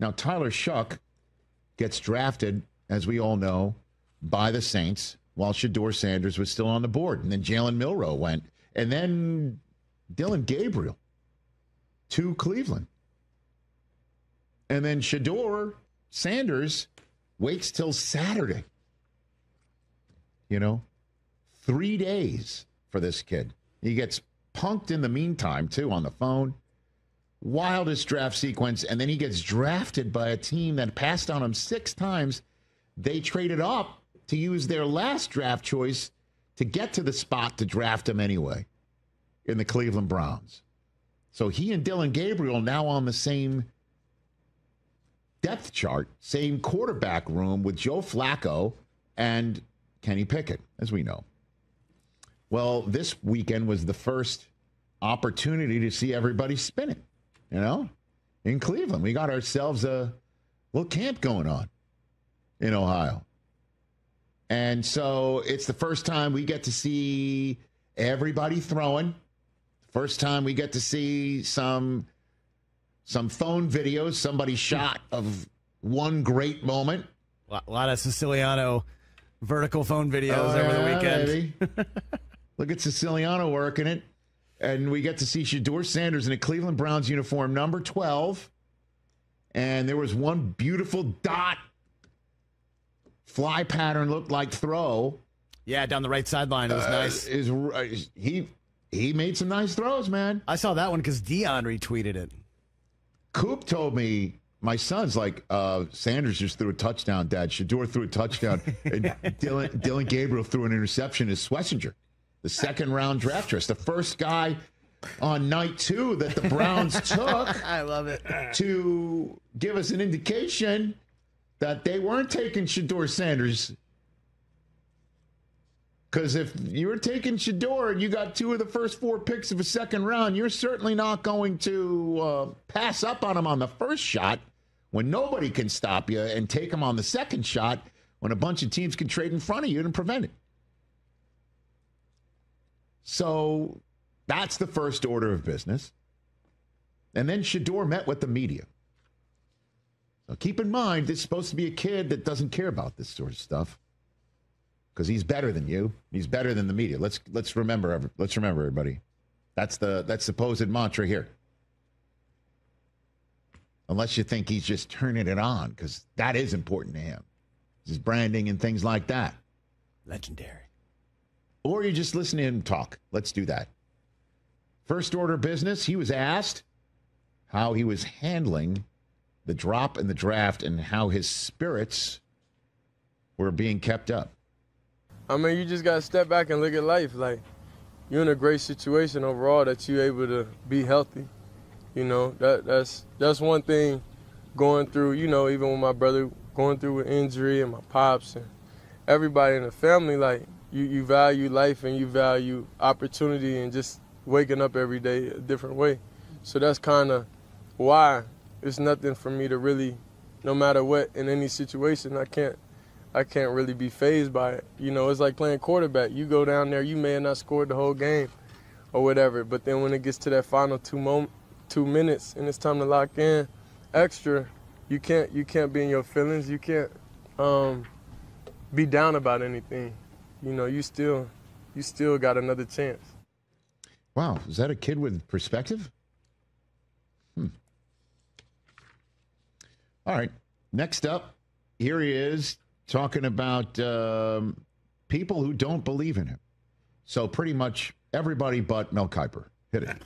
Now, Tyler Shuck gets drafted, as we all know, by the Saints while Shedeur Sanders was still on the board. And then Jalen Milroe went. And then Dillon Gabriel to Cleveland. And then Shedeur Sanders waits till Saturday. 3 days for this kid. He gets punked in the meantime, too, on the phone. Wildest draft sequence. And then he gets drafted by a team that passed on him 6 times. They traded up to use their last draft choice to get to the spot to draft him anyway in the Cleveland Browns. So he and Dillon Gabriel now on the same depth chart, same quarterback room with Joe Flacco and Kenny Pickett, as we know. Well, this weekend was the first opportunity to see everybody spinning, in Cleveland. We got ourselves a little camp going on in Ohio. And so it's the first time we get to see everybody throwing. First time we get to see some phone videos, somebody shot of one great moment. A lot of Siciliano vertical phone videos over the weekend. Look at Siciliano working it. And we get to see Shedeur Sanders in a Cleveland Browns uniform, number 12. And there was one beautiful dot fly pattern, looked like throw. Yeah, down the right sideline. It was nice. He made some nice throws, man. I saw that one because Dion retweeted it. Coop told me, my son's like, Sanders just threw a touchdown, Dad. Shedeur threw a touchdown. And Dillon Gabriel threw an interception as Schlesinger, the second-round draft choice, the first guy on night 2 that the Browns took. I love it. To give us an indication that they weren't taking Shedeur Sanders. Because if you were taking Shedeur and you got 2 of the first 4 picks of a second round, you're certainly not going to pass up on him on the first shot when nobody can stop you and take him on the second shot when a bunch of teams can trade in front of you and prevent it. So that's the first order of business. And then Shedeur met with the media. So keep in mind, this is supposed to be a kid that doesn't care about this sort of stuff. Because he's better than you. He's better than the media. Let's remember. Let's remember, everybody. That's supposed mantra here. Unless you think he's just turning it on, because that is important to him. His branding and things like that. Legendary. Or you just listen to him talk. Let's do that. First order business. He was asked how he was handling the drop in the draft and how his spirits were being kept up. I mean, you just got to step back and look at life. Like, you're in a great situation overall that you're able to be healthy. That's one thing going through, even with my brother going through an injury and my pops and everybody in the family, like, you value life and you value opportunity and just waking up every day a different way. So that's kind of why it's nothing for me to really, no matter what, in any situation, I can't really be fazed by it. It's like playing quarterback. You go down there, you may have not scored the whole game or whatever, but then when it gets to that final 2 minutes and it's time to lock in extra, you can't be in your feelings. You can't be down about anything. You still got another chance. Wow, is that a kid with perspective? All right, next up, here he is talking about people who don't believe in him. So pretty much everybody but Mel Kiper. Hit it.